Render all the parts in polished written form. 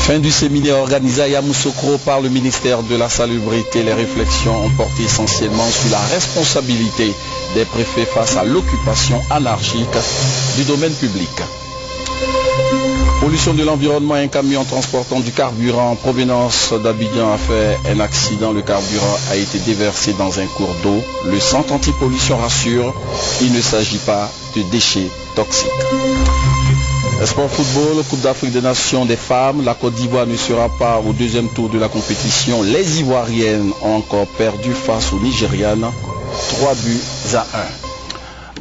Fin du séminaire organisé à Yamoussoukro par le ministère de la Salubrité. Les réflexions ont porté essentiellement sur la responsabilité des préfets face à l'occupation anarchique du domaine public. Pollution de l'environnement, un camion transportant du carburant en provenance d'Abidjan a fait un accident. Le carburant a été déversé dans un cours d'eau. Le centre anti-pollution rassure, il ne s'agit pas de déchets toxiques. Sport football, Coupe d'Afrique des Nations des femmes. La Côte d'Ivoire ne sera pas au deuxième tour de la compétition. Les Ivoiriennes ont encore perdu face aux Nigérianes. 3-1.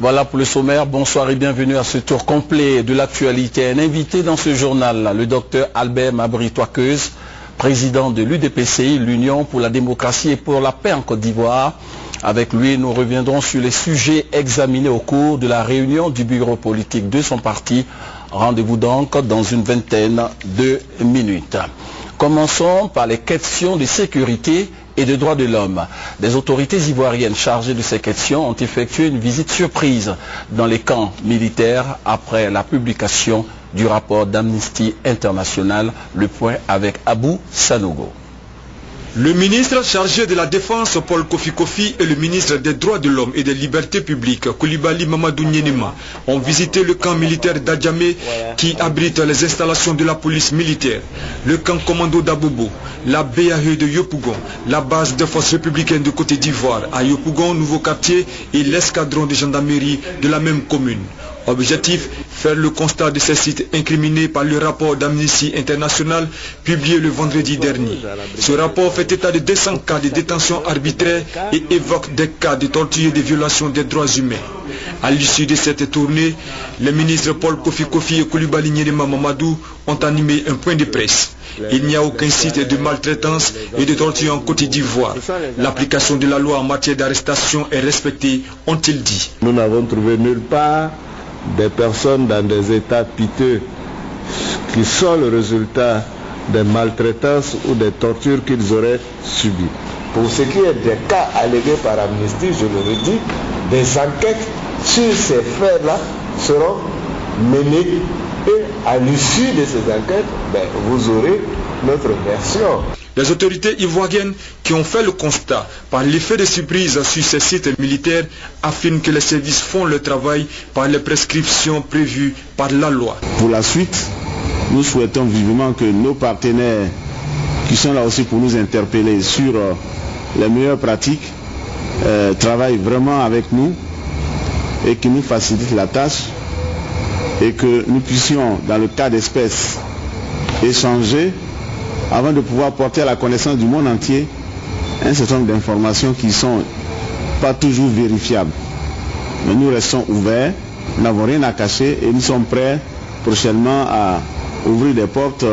Voilà pour le sommaire. Bonsoir et bienvenue à ce tour complet de l'actualité. Un invité dans ce journal, le docteur Albert Mabri-Touakeuse, président de l'UDPCI, l'Union pour la démocratie et pour la paix en Côte d'Ivoire. Avec lui, nous reviendrons sur les sujets examinés au cours de la réunion du bureau politique de son parti. Rendez-vous donc dans une vingtaine de minutes. Commençons par les questions de sécurité et de droits de l'homme. Des autorités ivoiriennes chargées de ces questions ont effectué une visite surprise dans les camps militaires après la publication du rapport d'Amnesty International. Le point avec Abou Sanogo. Le ministre chargé de la Défense, Paul Kofi Kofi, et le ministre des Droits de l'Homme et des Libertés publiques, Koulibaly Mamadou Nienema, ont visité le camp militaire d'Adjamé qui abrite les installations de la police militaire, le camp commando d'Abobo, la BAE de Yopougon, la base des forces républicaines de Côte d'Ivoire à Yopougon, nouveau quartier, et l'escadron de gendarmerie de la même commune. Objectif, faire le constat de ces sites incriminés par le rapport d'Amnesty International publié le vendredi dernier. Ce rapport fait état de 200 cas de détention arbitraire et évoque des cas de torture et de violation des droits humains. À l'issue de cette tournée, les ministres Paul Kofi Kofi et Koulibaly Nienema Mamadou ont animé un point de presse. Il n'y a aucun site de maltraitance et de torture en Côte d'Ivoire. L'application de la loi en matière d'arrestation est respectée, ont-ils dit. Nous n'avons trouvé nulle part des personnes dans des états piteux qui sont le résultat des maltraitances ou des tortures qu'ils auraient subies. Pour ce qui est des cas allégués par Amnesty, je le redis, des enquêtes sur ces faits-là seront menées et à l'issue de ces enquêtes, vous aurez notre version. Les autorités ivoiriennes qui ont fait le constat par l'effet de surprise sur ces sites militaires affirment que les services font le travail par les prescriptions prévues par la loi. Pour la suite, nous souhaitons vivement que nos partenaires qui sont là aussi pour nous interpeller sur les meilleures pratiques travaillent vraiment avec nous et qu'ils nous facilitent la tâche et que nous puissions, dans le cas d'espèces, échanger avant de pouvoir porter à la connaissance du monde entier un certain nombre d'informations qui ne sont pas toujours vérifiables. Mais nous restons ouverts, nous n'avons rien à cacher et nous sommes prêts prochainement à ouvrir des portes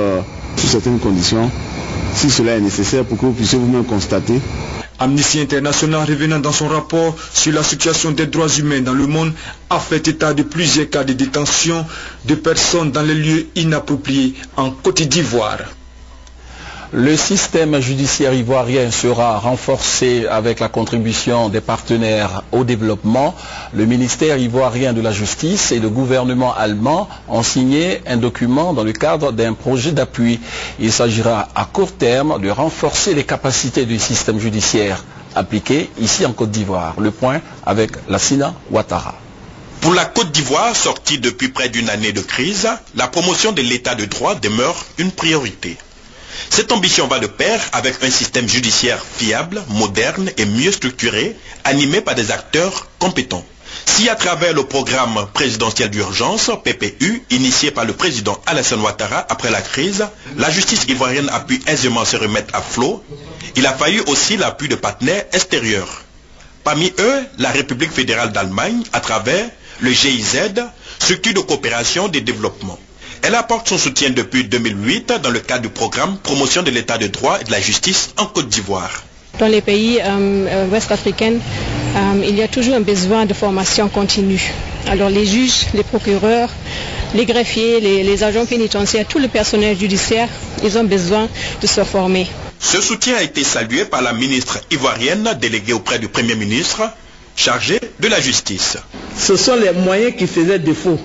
sous certaines conditions, si cela est nécessaire, pour que vous puissiez vous-même constater. Amnesty International, revenant dans son rapport sur la situation des droits humains dans le monde, a fait état de plusieurs cas de détention de personnes dans les lieux inappropriés en Côte d'Ivoire. Le système judiciaire ivoirien sera renforcé avec la contribution des partenaires au développement. Le ministère ivoirien de la Justice et le gouvernement allemand ont signé un document dans le cadre d'un projet d'appui. Il s'agira à court terme de renforcer les capacités du système judiciaire appliqué ici en Côte d'Ivoire. Le point avec Lassina Ouattara. Pour la Côte d'Ivoire, sortie depuis près d'une année de crise, la promotion de l'état de droit demeure une priorité. Cette ambition va de pair avec un système judiciaire fiable, moderne et mieux structuré, animé par des acteurs compétents. Si à travers le programme présidentiel d'urgence, PPU, initié par le président Alassane Ouattara après la crise, la justice ivoirienne a pu aisément se remettre à flot, il a fallu aussi l'appui de partenaires extérieurs. Parmi eux, la République fédérale d'Allemagne, à travers le GIZ, structure de coopération et de développement. Elle apporte son soutien depuis 2008 dans le cadre du programme Promotion de l'état de droit et de la justice en Côte d'Ivoire. Dans les pays ouest-africains, il y a toujours un besoin de formation continue. Alors les juges, les procureurs, les greffiers, les agents pénitentiaires, tout le personnel judiciaire, ils ont besoin de se former. Ce soutien a été salué par la ministre ivoirienne déléguée auprès du Premier ministre, chargée de la justice. Ce sont les moyens qui faisaient défaut.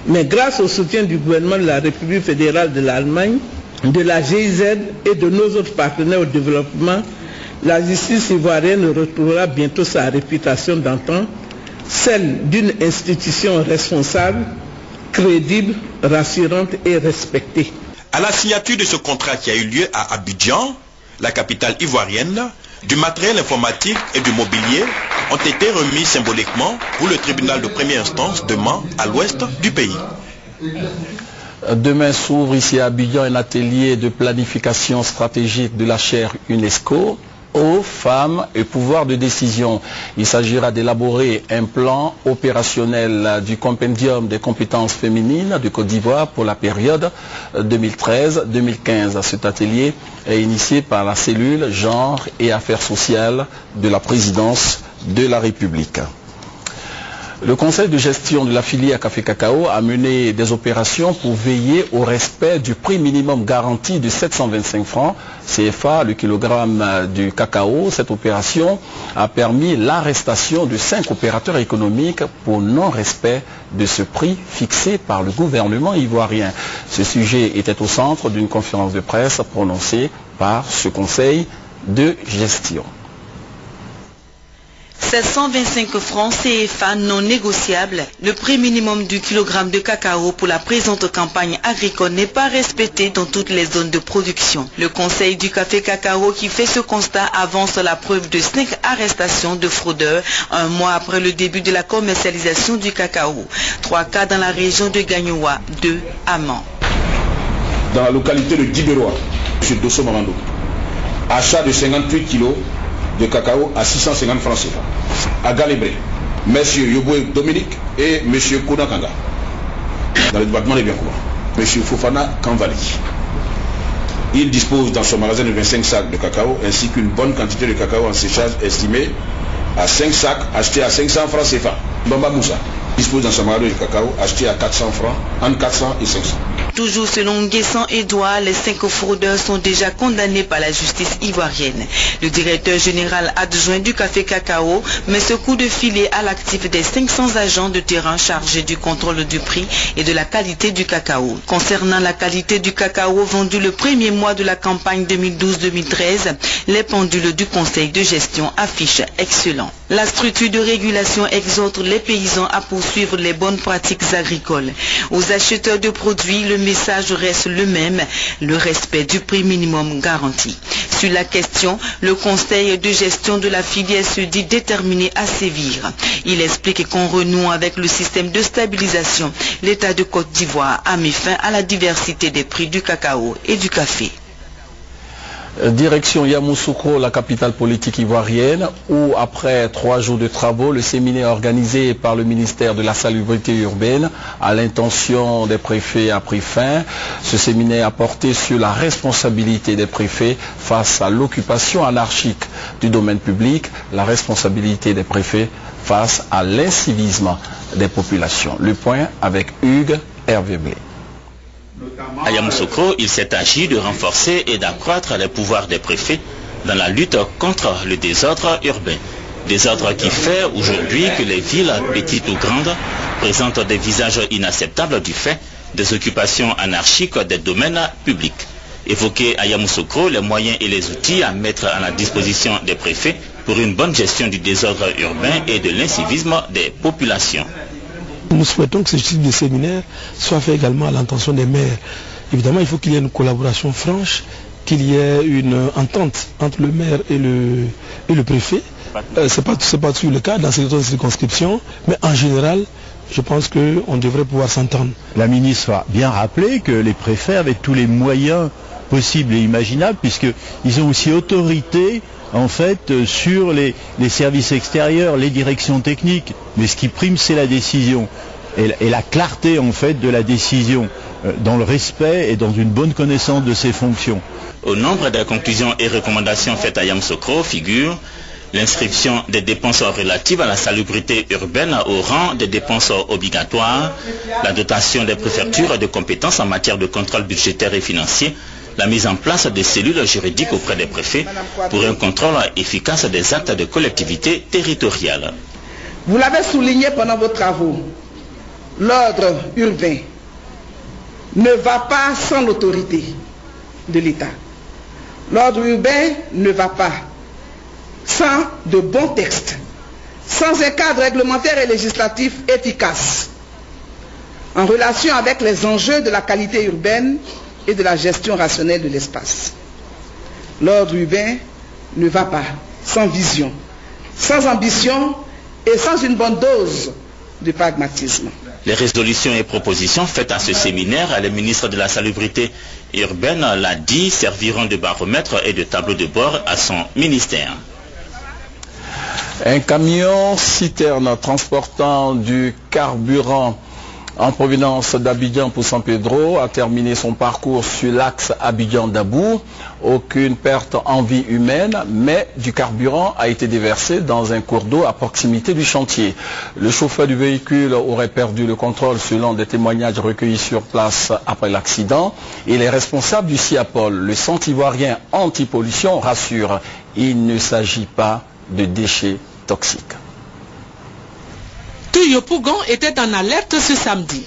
Mais grâce au soutien du gouvernement de la République fédérale de l'Allemagne, de la GIZ et de nos autres partenaires au développement, la justice ivoirienne retrouvera bientôt sa réputation d'antan, celle d'une institution responsable, crédible, rassurante et respectée. À la signature de ce contrat qui a eu lieu à Abidjan, la capitale ivoirienne, du matériel informatique et du mobilier ont été remis symboliquement pour le tribunal de première instance de Mans à l'ouest du pays. Demain s'ouvre ici à Abidjan un atelier de planification stratégique de la chaire UNESCO, eau, femmes et pouvoir de décision. Il s'agira d'élaborer un plan opérationnel du compendium des compétences féminines de Côte d'Ivoire pour la période 2013-2015. Cet atelier est initié par la cellule genre et affaires sociales de la présidence de la République. Le conseil de gestion de la filière Café Cacao a mené des opérations pour veiller au respect du prix minimum garanti de 725 francs CFA le kilogramme du cacao. Cette opération a permis l'arrestation de 5 opérateurs économiques pour non-respect de ce prix fixé par le gouvernement ivoirien. Ce sujet était au centre d'une conférence de presse prononcée par ce conseil de gestion. 725 francs CFA non négociables, le prix minimum du kilogramme de cacao pour la présente campagne agricole n'est pas respecté dans toutes les zones de production. Le Conseil du Café Cacao qui fait ce constat avance la preuve de 5 arrestations de fraudeurs un mois après le début de la commercialisation du cacao. 3 cas dans la région de Gagnoua, 2 à Mans. Dans la localité de Dibéroa, M. Dosso Marando, achat de 58 kilos de cacao à 650 francs CFA. À Galébré, M. Yoboué Dominique et M. Kouna Kanga. Dans le département de Biancoua. M. Fofana Kanvali. Il dispose dans son magasin de 25 sacs de cacao ainsi qu'une bonne quantité de cacao en séchage estimée à 5 sacs achetés à 500 francs CFA. Bamba Moussa dispose dans son magasin de cacao acheté à 400 francs, entre 400 et 500. Toujours selon Nguessan Edouard, les 5 fraudeurs sont déjà condamnés par la justice ivoirienne. Le directeur général adjoint du Café Cacao met ce coup de filet à l'actif des 500 agents de terrain chargés du contrôle du prix et de la qualité du cacao. Concernant la qualité du cacao vendu le premier mois de la campagne 2012-2013, les pendules du conseil de gestion affichent excellent. La structure de régulation exhorte les paysans à poursuivre les bonnes pratiques agricoles. Aux acheteurs de produits, le message reste le même, le respect du prix minimum garanti. Sur la question, le conseil de gestion de la filière se dit déterminé à sévir. Il explique qu'en renouant avec le système de stabilisation, l'État de Côte d'Ivoire a mis fin à la diversité des prix du cacao et du café. Direction Yamoussoukro, la capitale politique ivoirienne, où après 3 jours de travaux, le séminaire organisé par le ministère de la Salubrité urbaine à l'intention des préfets a pris fin. Ce séminaire a porté sur la responsabilité des préfets face à l'occupation anarchique du domaine public, la responsabilité des préfets face à l'incivisme des populations. Le point avec Hugues Hervé Blé. À Yamoussoukro, il s'est agi de renforcer et d'accroître les pouvoirs des préfets dans la lutte contre le désordre urbain. Désordre qui fait aujourd'hui que les villes, petites ou grandes, présentent des visages inacceptables du fait des occupations anarchiques des domaines publics. Évoquer à Yamoussoukro les moyens et les outils à mettre à la disposition des préfets pour une bonne gestion du désordre urbain et de l'incivisme des populations. Nous souhaitons que ce type de séminaire soit fait également à l'intention des maires. Évidemment, il faut qu'il y ait une collaboration franche, qu'il y ait une entente entre le maire et le préfet. Ce n'est pas toujours le cas dans certaines circonscriptions, mais en général, je pense qu'on devrait pouvoir s'entendre. La ministre a bien rappelé que les préfets avaient tous les moyens possibles et imaginables, puisqu'ils ont aussi autorité en fait sur les services extérieurs, les directions techniques. Mais ce qui prime, c'est la décision et la clarté en fait de la décision dans le respect et dans une bonne connaissance de ses fonctions. Au nombre des conclusions et recommandations faites à Yamoussoukro figure l'inscription des dépenses relatives à la salubrité urbaine au rang des dépenses obligatoires, la dotation des préfectures de compétences en matière de contrôle budgétaire et financier, la mise en place des cellules juridiques auprès des préfets pour un contrôle efficace des actes de collectivité territoriale. Vous l'avez souligné pendant vos travaux, l'ordre urbain ne va pas sans l'autorité. de l'État. L'ordre urbain ne va pas sans de bons textes, sans un cadre réglementaire et législatif efficace, en relation avec les enjeux de la qualité urbaine et de la gestion rationnelle de l'espace. L'ordre urbain ne va pas sans vision, sans ambition et sans une bonne dose de pragmatisme. Les résolutions et propositions faites à ce séminaire, le ministre de la Salubrité urbaine l'a dit, serviront de baromètre et de tableau de bord à son ministère. Un camion citerne transportant du carburant en provenance d'Abidjan pour San Pedro a terminé son parcours sur l'axe Abidjan-Dabou. Aucune perte en vie humaine, mais du carburant a été déversé dans un cours d'eau à proximité du chantier. Le chauffeur du véhicule aurait perdu le contrôle selon des témoignages recueillis sur place après l'accident. Et les responsables du CIAPOL, le Centre ivoirien anti-pollution, rassurent, il ne s'agit pas de déchets toxiques. Tout Yopougon était en alerte ce samedi.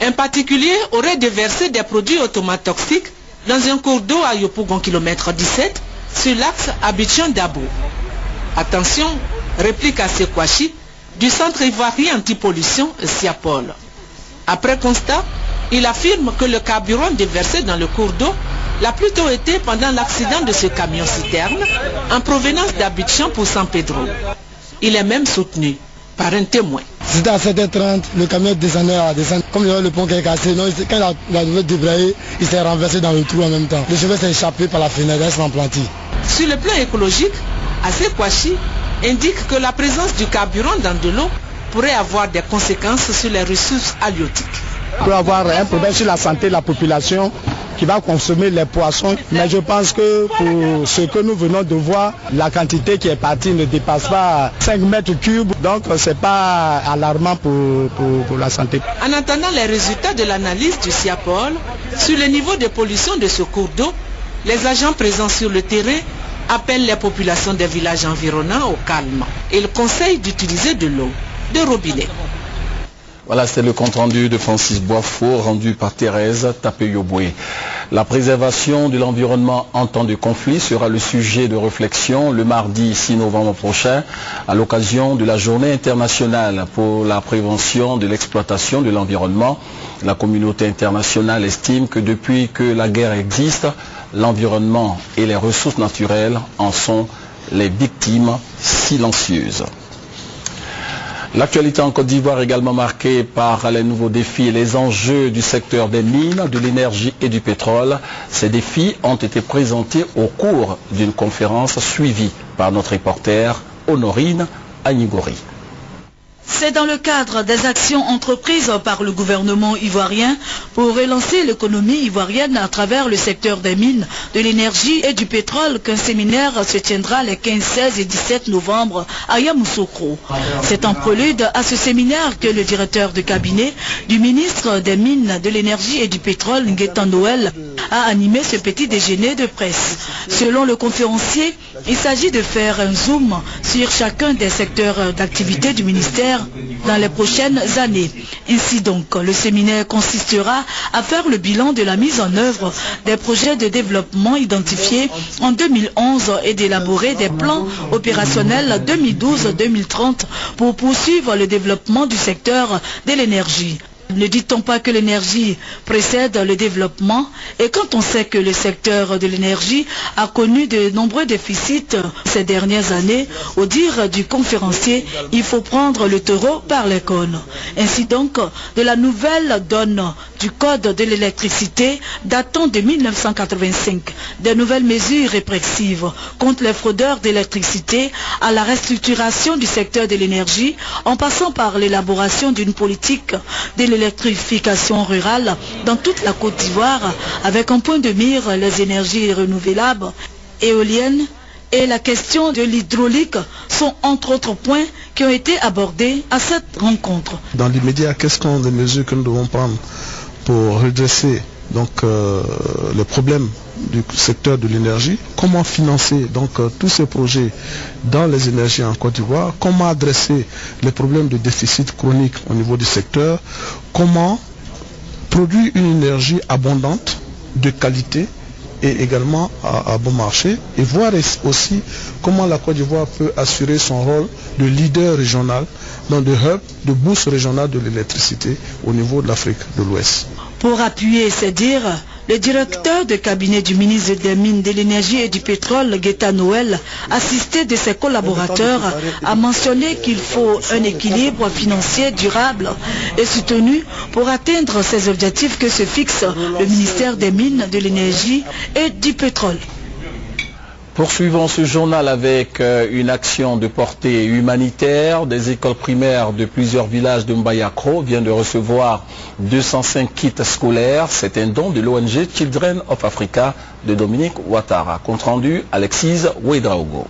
Un particulier aurait déversé des produits automates toxiques dans un cours d'eau à Yopougon km 17 sur l'axe Abidjan-Dabou. Attention, réplique à Sekwachi du Centre ivoirien anti-pollution CIAPOL. Après constat, il affirme que le carburant déversé dans le cours d'eau l'a plutôt été pendant l'accident de ce camion-citerne en provenance d'Abidjan pour San Pedro. Il est même soutenu par un témoin. C'était à 7h30, le camion descendait à descendre. Comme le pont qui est cassé, quand il a débrayé, il s'est renversé dans le trou en même temps. Le chauffeur s'est échappé par la fenêtre, il s'est emplanté. Sur le plan écologique, Asekwachi indique que la présence du carburant dans de l'eau pourrait avoir des conséquences sur les ressources halieutiques. Il peut avoir un problème sur la santé de la population qui va consommer les poissons. Mais je pense que pour ce que nous venons de voir, la quantité qui est partie ne dépasse pas 5 mètres cubes. Donc ce n'est pas alarmant pour la santé. En attendant les résultats de l'analyse du CIAPOL sur le niveau de pollution de ce cours d'eau, les agents présents sur le terrain appellent les populations des villages environnants au calme. Ils conseillent d'utiliser de l'eau de robinet. Voilà, c'était le compte-rendu de Francis Boifo, rendu par Thérèse Tapeyoboué. La préservation de l'environnement en temps de conflit sera le sujet de réflexion le mardi 6 novembre prochain à l'occasion de la journée internationale pour la prévention de l'exploitation de l'environnement. La communauté internationale estime que depuis que la guerre existe, l'environnement et les ressources naturelles en sont les victimes silencieuses. L'actualité en Côte d'Ivoire est également marquée par les nouveaux défis et les enjeux du secteur des mines, de l'énergie et du pétrole. Ces défis ont été présentés au cours d'une conférence suivie par notre reporter Honorine Agnigori. C'est dans le cadre des actions entreprises par le gouvernement ivoirien pour relancer l'économie ivoirienne à travers le secteur des mines, de l'énergie et du pétrole qu'un séminaire se tiendra les 15, 16 et 17 novembre à Yamoussoukro. C'est en prélude à ce séminaire que le directeur de cabinet du ministre des Mines, de l'énergie et du pétrole, Nguetan Noël, a animé ce petit déjeuner de presse. Selon le conférencier, il s'agit de faire un zoom sur chacun des secteurs d'activité du ministère dans les prochaines années. Ainsi donc, le séminaire consistera à faire le bilan de la mise en œuvre des projets de développement identifiés en 2011 et d'élaborer des plans opérationnels 2012-2030 pour poursuivre le développement du secteur de l'énergie. Ne dit-on pas que l'énergie précède le développement? Et quand on sait que le secteur de l'énergie a connu de nombreux déficits ces dernières années, au dire du conférencier, il faut prendre le taureau par les cornes. Ainsi donc, de la nouvelle donne du code de l'électricité datant de 1985, des nouvelles mesures répressives contre les fraudeurs d'électricité à la restructuration du secteur de l'énergie, en passant par l'élaboration d'une politique de l'électrification rurale dans toute la Côte d'Ivoire, avec en point de mire les énergies renouvelables, éoliennes et la question de l'hydraulique sont entre autres points qui ont été abordés à cette rencontre. Dans l'immédiat, quelles sont les mesures que nous devons prendre pour redresser le problème du secteur de l'énergie, comment financer tous ces projets dans les énergies en Côte d'Ivoire, comment adresser les problèmes de déficit chronique au niveau du secteur, comment produire une énergie abondante, de qualité, est également à bon marché et voir aussi comment la Côte d'Ivoire peut assurer son rôle de leader régional dans le hub de bourse régionale de l'électricité au niveau de l'Afrique de l'Ouest. Pour appuyer ces dires, le directeur de cabinet du ministre des Mines, de l'Énergie et du Pétrole, Guetta Noël, assisté de ses collaborateurs, a mentionné qu'il faut un équilibre financier durable et soutenu pour atteindre ces objectifs que se fixe le ministère des Mines, de l'Énergie et du Pétrole. Poursuivons ce journal avec une action de portée humanitaire. Des écoles primaires de plusieurs villages de Mbayakro viennent de recevoir 205 kits scolaires. C'est un don de l'ONG Children of Africa de Dominique Ouattara. Compte rendu, Alexis Ouedraogo.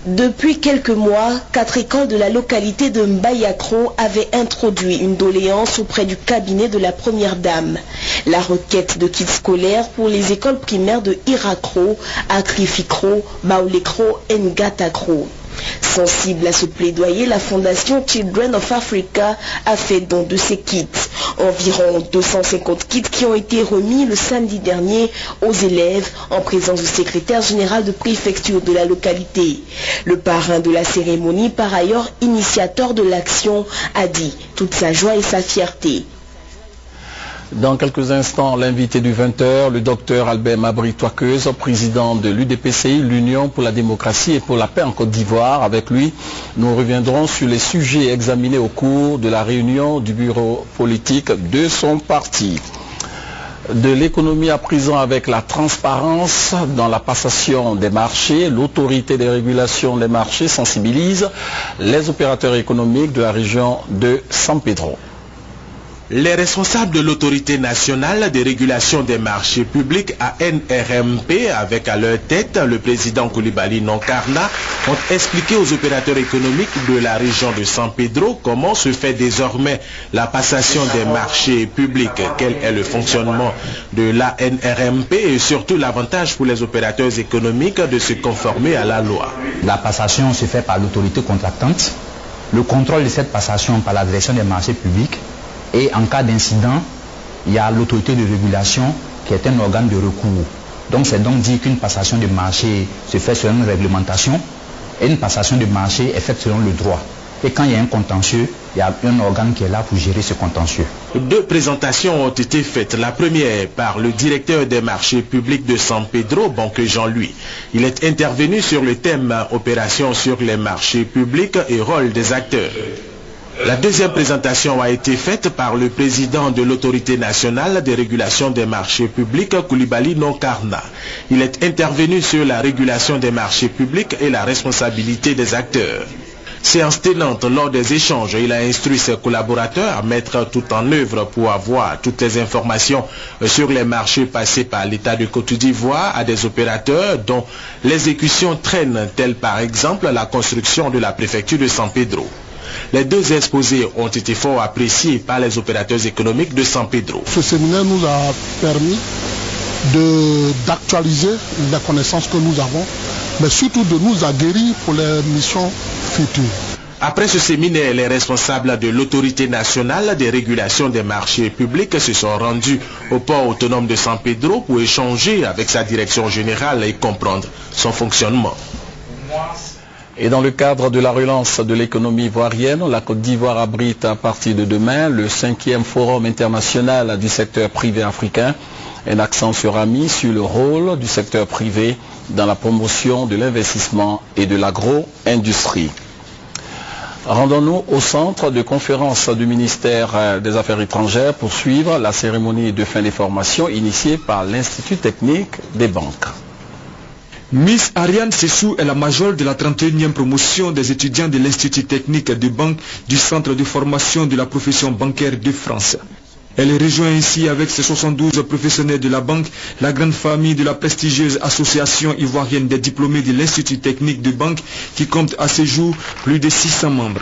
Depuis quelques mois, 4 écoles de la localité de Mbayakro avaient introduit une doléance auprès du cabinet de la première dame. La requête de kits scolaires pour les écoles primaires de Irakro, Akrifikro, Baoulekro et Ngatakro. Sensible à ce plaidoyer, la fondation Children of Africa a fait don de ces kits. Environ 250 kits qui ont été remis le samedi dernier aux élèves en présence du secrétaire général de préfecture de la localité. Le parrain de la cérémonie, par ailleurs initiateur de l'action, a dit toute sa joie et sa fierté. Dans quelques instants, l'invité du 20h, le docteur Albert Mabry-Toaqueuse, président de l'UDPCI, l'Union pour la démocratie et pour la paix en Côte d'Ivoire. Avec lui, nous reviendrons sur les sujets examinés au cours de la réunion du bureau politique de son parti. De l'économie à présent avec la transparence dans la passation des marchés, l'autorité des régulations des marchés sensibilise les opérateurs économiques de la région de San Pedro. Les responsables de l'autorité nationale de régulation des marchés publics ANRMP, avec à leur tête le président Coulibaly Nonkarna, ont expliqué aux opérateurs économiques de la région de San Pedro comment se fait désormais la passation des marchés publics, quel est le fonctionnement de l'ANRMP et surtout l'avantage pour les opérateurs économiques de se conformer à la loi. La passation se fait par l'autorité contractante, le contrôle de cette passation par la direction des marchés publics. Et en cas d'incident, il y a l'autorité de régulation qui est un organe de recours. Donc c'est donc dit qu'une passation de marché se fait selon une réglementation et une passation de marché est faite selon le droit. Et quand il y a un contentieux, il y a un organe qui est là pour gérer ce contentieux. 2 présentations ont été faites. La première par le directeur des marchés publics de San Pedro, Banque Jean-Louis. Il est intervenu sur le thème opération sur les marchés publics et rôle des acteurs. La deuxième présentation a été faite par le président de l'autorité nationale de régulation des marchés publics, Coulibaly Nonkarna. Il est intervenu sur la régulation des marchés publics et la responsabilité des acteurs. Séance tenante lors des échanges, il a instruit ses collaborateurs à mettre tout en œuvre pour avoir toutes les informations sur les marchés passés par l'État de Côte d'Ivoire à des opérateurs dont l'exécution traîne, telle par exemple la construction de la préfecture de San Pedro. Les 2 exposés ont été fort appréciés par les opérateurs économiques de San Pedro. Ce séminaire nous a permis d'actualiser les connaissances que nous avons, mais surtout de nous aguerrir pour les missions futures. Après ce séminaire, les responsables de l'autorité nationale des régulations des marchés publics se sont rendus au port autonome de San Pedro pour échanger avec sa direction générale et comprendre son fonctionnement. Et dans le cadre de la relance de l'économie ivoirienne, la Côte d'Ivoire abrite à partir de demain le 5e forum international du secteur privé africain. Un accent sera mis sur le rôle du secteur privé dans la promotion de l'investissement et de l'agro-industrie. Rendons-nous au centre de conférence du ministère des Affaires étrangères pour suivre la cérémonie de fin des formations initiée par l'Institut technique des banques. Miss Ariane Sessou est la major de la 31e promotion des étudiants de l'Institut technique de banque du Centre de formation de la profession bancaire de France. Elle rejoint ainsi avec ses 72 professionnels de la banque la grande famille de la prestigieuse association ivoirienne des diplômés de l'Institut technique de banque qui compte à ce jour plus de 600 membres.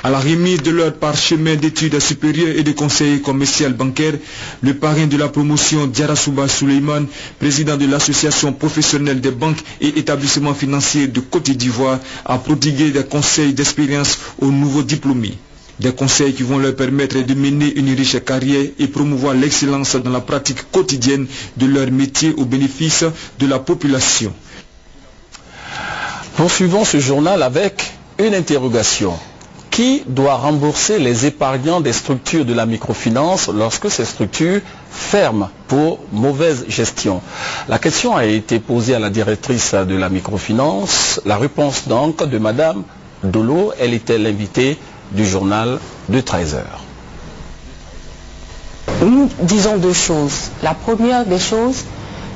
À la remise de leur parchemin d'études supérieures et de conseil commercial bancaire, le parrain de la promotion Diarasouba Suleiman, président de l'association professionnelle des banques et établissements financiers de Côte d'Ivoire, a prodigué des conseils d'expérience aux nouveaux diplômés. Des conseils qui vont leur permettre de mener une riche carrière et promouvoir l'excellence dans la pratique quotidienne de leur métier au bénéfice de la population. Poursuivons ce journal avec une interrogation. Qui doit rembourser les épargnants des structures de la microfinance lorsque ces structures ferment pour mauvaise gestion? La question a été posée à la directrice de la microfinance. La réponse donc de Madame Dolo, elle était l'invitée du journal de 13h. Nous disons deux choses. La première des choses,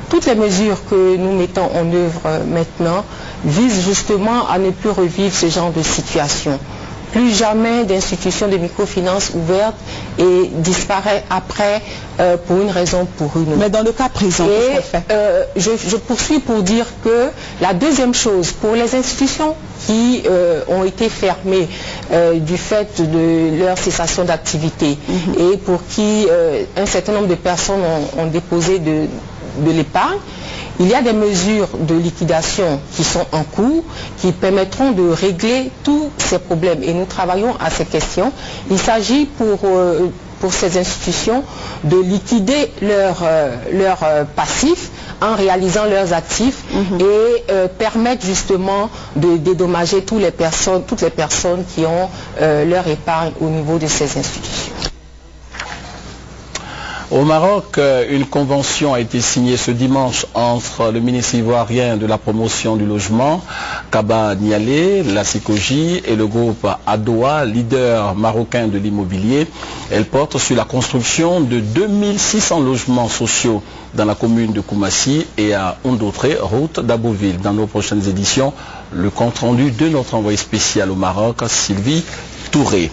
toutes les mesures que nous mettons en œuvre maintenant visent justement à ne plus revivre ce genre de situation. Plus jamais d'institutions de microfinance ouvertes et disparaît après pour une raison ou pour une autre. Mais dans le cas présent, je poursuis pour dire que la deuxième chose, pour les institutions qui ont été fermées du fait de leur cessation d'activité et pour qui un certain nombre de personnes ont déposé de l'épargne, il y a des mesures de liquidation qui sont en cours, qui permettront de régler tous ces problèmes. Et nous travaillons à ces questions. Il s'agit pour ces institutions de liquider leurs passifs en réalisant leurs actifs et permettre justement de dédommager toutes les personnes qui ont leur épargne au niveau de ces institutions. Au Maroc, une convention a été signée ce dimanche entre le ministre ivoirien de la promotion du logement, Kaba Nialé, la CECOJ et le groupe Adoa, leader marocain de l'immobilier. Elle porte sur la construction de 2600 logements sociaux dans la commune de Koumassi et à Ondautré, route d'Aboville. Dans nos prochaines éditions, le compte-rendu de notre envoyé spécial au Maroc, Sylvie Touré.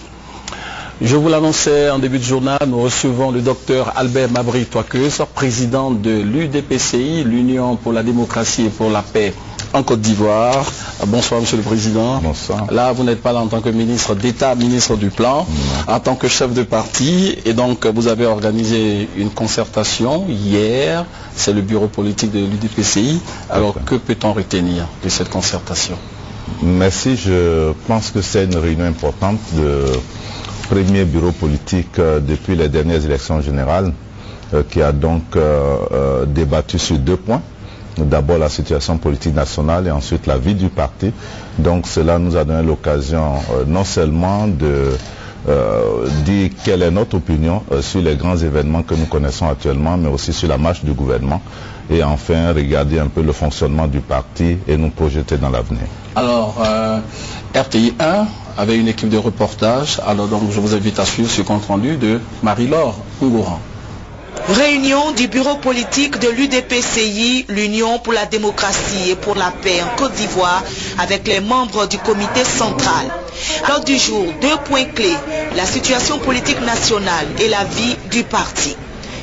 Je vous l'annonçais en début de journal, nous recevons le docteur Albert Mabry-Toakeus, président de l'UDPCI, l'Union pour la démocratie et pour la paix en Côte d'Ivoire. Bonsoir Monsieur le Président. Bonsoir. Là, vous n'êtes pas là en tant que ministre d'État, ministre du Plan, en tant que chef de parti. Et donc, vous avez organisé une concertation hier. C'est le bureau politique de l'UDPCI. Alors, que peut-on retenir de cette concertation? Merci. Je pense que c'est une réunion importante de premier bureau politique depuis les dernières élections générales qui a donc débattu sur deux points. D'abord la situation politique nationale et ensuite la vie du parti. Donc cela nous a donné l'occasion non seulement de dire quelle est notre opinion sur les grands événements que nous connaissons actuellement, mais aussi sur la marche du gouvernement et enfin regarder un peu le fonctionnement du parti et nous projeter dans l'avenir. Alors, RTI 1 avait une équipe de reportage, alors donc je vous invite à suivre ce compte rendu de Marie-Laure Ngouran. Réunion du bureau politique de l'UDPCI, l'Union pour la démocratie et pour la paix en Côte d'Ivoire, avec les membres du comité central. Lors du jour, deux points clés, la situation politique nationale et la vie du parti.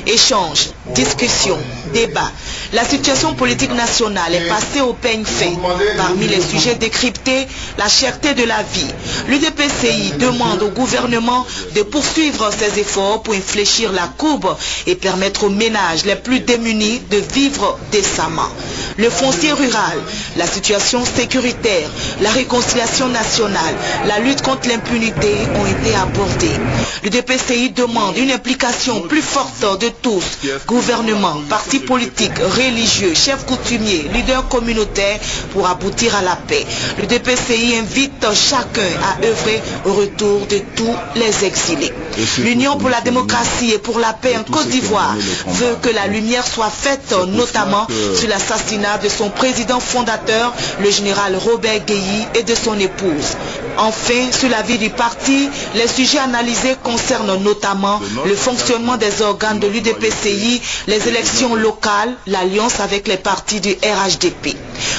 Échanges, discussions, débats. La situation politique nationale est passée au peigne fin. Parmi les sujets décryptés, la cherté de la vie. L'UDPCI demande au gouvernement de poursuivre ses efforts pour infléchir la courbe et permettre aux ménages les plus démunis de vivre décemment. Le foncier rural, la situation sécuritaire, la réconciliation nationale, la lutte contre l'impunité ont été abordés. L'UDPCI demande une implication plus forte de tous, gouvernement, partis politiques, religieux, chefs coutumiers, leaders communautaires pour aboutir à la paix. L'UDPCI invite chacun à œuvrer au retour de tous les exilés. L'Union pour la démocratie et pour la paix en Côte d'Ivoire veut que la lumière soit faite notamment sur l'assassinat de son président fondateur, le général Robert Guéhi et de son épouse. Enfin, sur la vie du parti, les sujets analysés concernent notamment le fonctionnement des organes de l'UDPCI, les élections locales, l'alliance avec les partis du RHDP.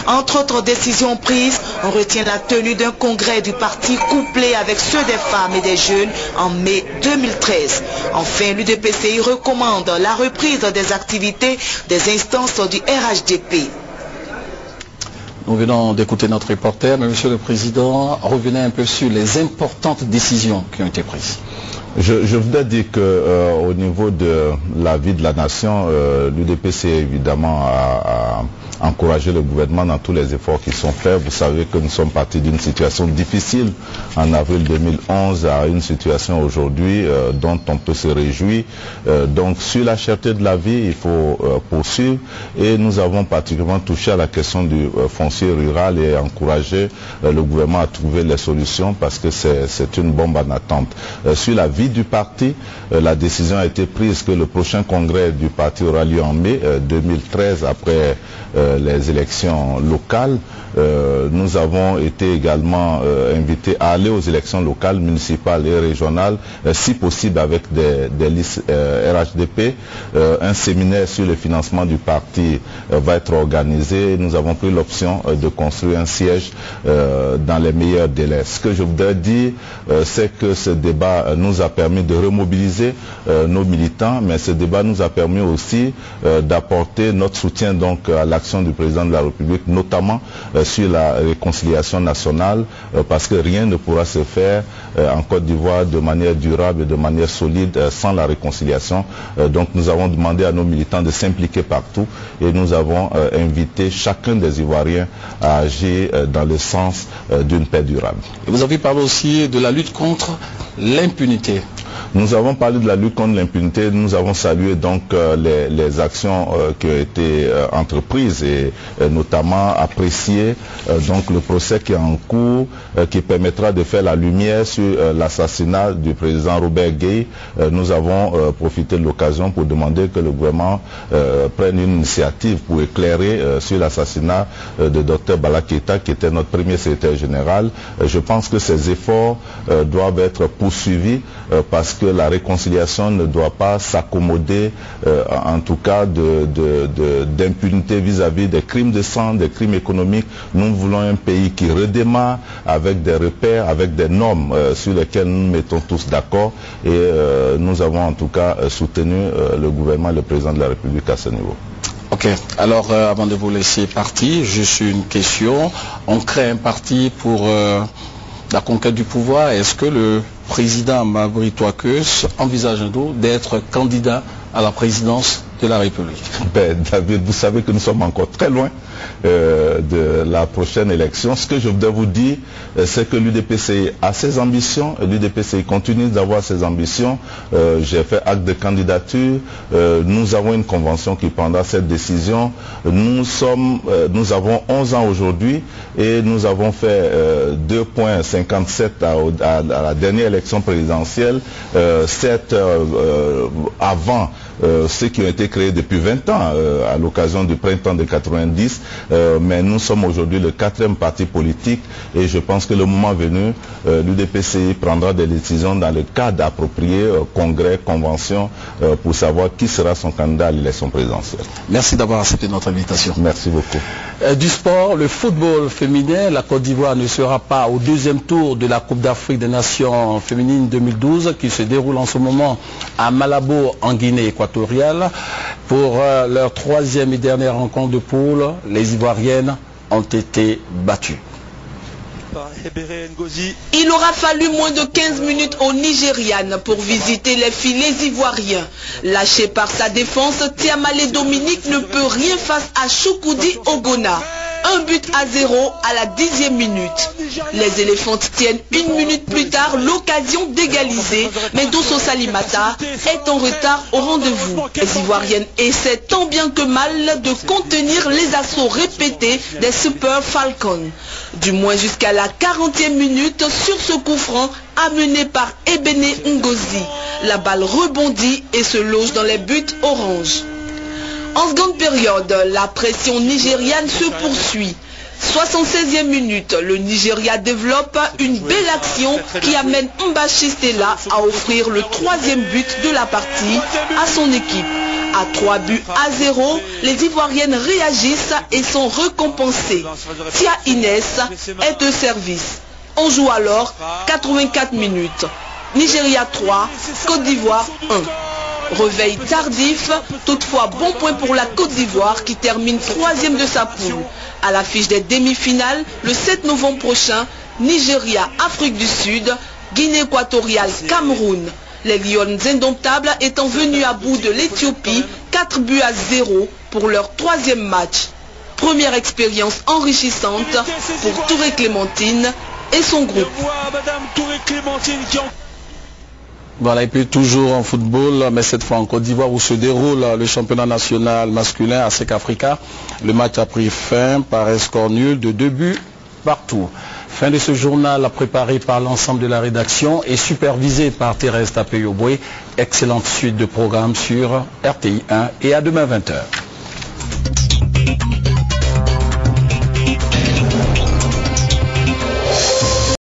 Entre autres décisions prises, on retient la tenue d'un congrès du parti couplé avec ceux des femmes et des jeunes en mai 2013. Enfin, l'UDPCI recommande la reprise des activités des instances du RHDP. Nous venons d'écouter notre reporter, mais Monsieur le Président, revenez un peu sur les importantes décisions qui ont été prises. Je voudrais dire qu'au niveau de la vie de la nation, l'UDPC évidemment a encouragé le gouvernement dans tous les efforts qui sont faits. Vous savez que nous sommes partis d'une situation difficile en avril 2011 à une situation aujourd'hui dont on peut se réjouir. Donc sur la cherté de la vie, il faut poursuivre, et nous avons particulièrement touché à la question du foncier rural et encouragé le gouvernement à trouver les solutions, parce que c'est une bombe en attente. Sur la vie du parti, la décision a été prise que le prochain congrès du parti aura lieu en mai 2013, après les élections locales. Nous avons été également invités à aller aux élections locales, municipales et régionales, si possible avec des listes RHDP. Un séminaire sur le financement du parti va être organisé. Nous avons pris l'option de construire un siège dans les meilleurs délais. Ce que je voudrais dire, c'est que ce débat nous a permis de remobiliser nos militants, mais ce débat nous a permis aussi d'apporter notre soutien donc à l'action du président de la République, notamment sur la réconciliation nationale, parce que rien ne pourra se faire en Côte d'Ivoire de manière durable et de manière solide sans la réconciliation. Donc nous avons demandé à nos militants de s'impliquer partout, et nous avons invité chacun des Ivoiriens à agir dans le sens d'une paix durable. Et vous avez parlé aussi de la lutte contre l'impunité. Nous avons parlé de la lutte contre l'impunité. Nous avons salué donc les actions qui ont été entreprises, et notamment apprécié donc le procès qui est en cours, qui permettra de faire la lumière sur l'assassinat du président Robert Gueye. Nous avons profité de l'occasion pour demander que le gouvernement prenne une initiative pour éclairer sur l'assassinat de Dr Bala Keïta, qui était notre premier secrétaire général. Je pense que ces efforts doivent être poursuivis, parce que la réconciliation ne doit pas s'accommoder, en tout cas, d'impunité vis-à-vis des crimes de sang, des crimes économiques. Nous voulons un pays qui redémarre avec des repères, avec des normes sur lesquelles nous mettons tous d'accord, et nous avons en tout cas soutenu le gouvernement et le président de la République à ce niveau. Ok, alors avant de vous laisser partir, juste une question. On crée un parti pour la conquête du pouvoir. Est-ce que le président Mabry Touakeus envisage un jour d'être candidat à la présidence de la République? David, vous savez que nous sommes encore très loin de la prochaine élection. Ce que je voudrais vous dire, c'est que l'UDPCI a ses ambitions, l'UDPCI continue d'avoir ses ambitions. J'ai fait acte de candidature, nous avons une convention qui prendra cette décision. Nous avons 11 ans aujourd'hui, et nous avons fait 2,57 à la dernière élection présidentielle, 7 avant ceux qui ont été créés depuis 20 ans à l'occasion du printemps de 90, mais nous sommes aujourd'hui le 4e parti politique, et je pense que le moment venu, l'UDPCI prendra des décisions dans le cadre approprié, congrès, convention, pour savoir qui sera son candidat à l'élection présidentielle. Merci d'avoir accepté notre invitation. Merci beaucoup. Du sport, le football féminin, la Côte d'Ivoire ne sera pas au 2e tour de la Coupe d'Afrique des Nations féminines 2012 qui se déroule en ce moment à Malabo en Guinée équatoriale. Pour leur 3e et dernière rencontre de poule, les Ivoiriennes ont été battues. Il aura fallu moins de 15 minutes aux Nigérianes pour visiter les filets ivoiriens. Lâché par sa défense, Tiamale Dominique ne peut rien face à Choukoudi Ogona. 1-0 à la 10e minute. Les éléphantes tiennent 1 minute plus tard l'occasion d'égaliser, mais Dosso Salimata est en retard au rendez-vous. Les Ivoiriennes essaient tant bien que mal de contenir les assauts répétés des Super Falcons. Du moins jusqu'à la 40e minute sur ce coup franc amené par Ebene Ngozi. La balle rebondit et se loge dans les buts orange. En seconde période, la pression nigériane se poursuit. 76e minute, le Nigeria développe une belle action qui amène Mbachi Stella à offrir le 3e but de la partie à son équipe. À 3-0, les Ivoiriennes réagissent et sont récompensées. Tia Inès est de service. On joue alors 84 minutes. Nigeria 3, Côte d'Ivoire 1. Réveil tardif, toutefois bon point pour la Côte d'Ivoire qui termine 3e de sa poule. À l'affiche des demi-finales, le 7 novembre prochain, Nigeria, Afrique du Sud, Guinée équatoriale, Cameroun. Les Lions indomptables étant venus à bout de l'Éthiopie 4-0 pour leur 3e match. Première expérience enrichissante pour Touré Clémentine et son groupe. Voilà, et puis toujours en football, mais cette fois en Côte d'Ivoire où se déroule le championnat national masculin à SEC Africa. Le match a pris fin par un score nul de 2 buts partout. Fin de ce journal préparé par l'ensemble de la rédaction et supervisé par Thérèse Tapé-Yoboué. Excellente suite de programmes sur RTI 1 et à demain 20h.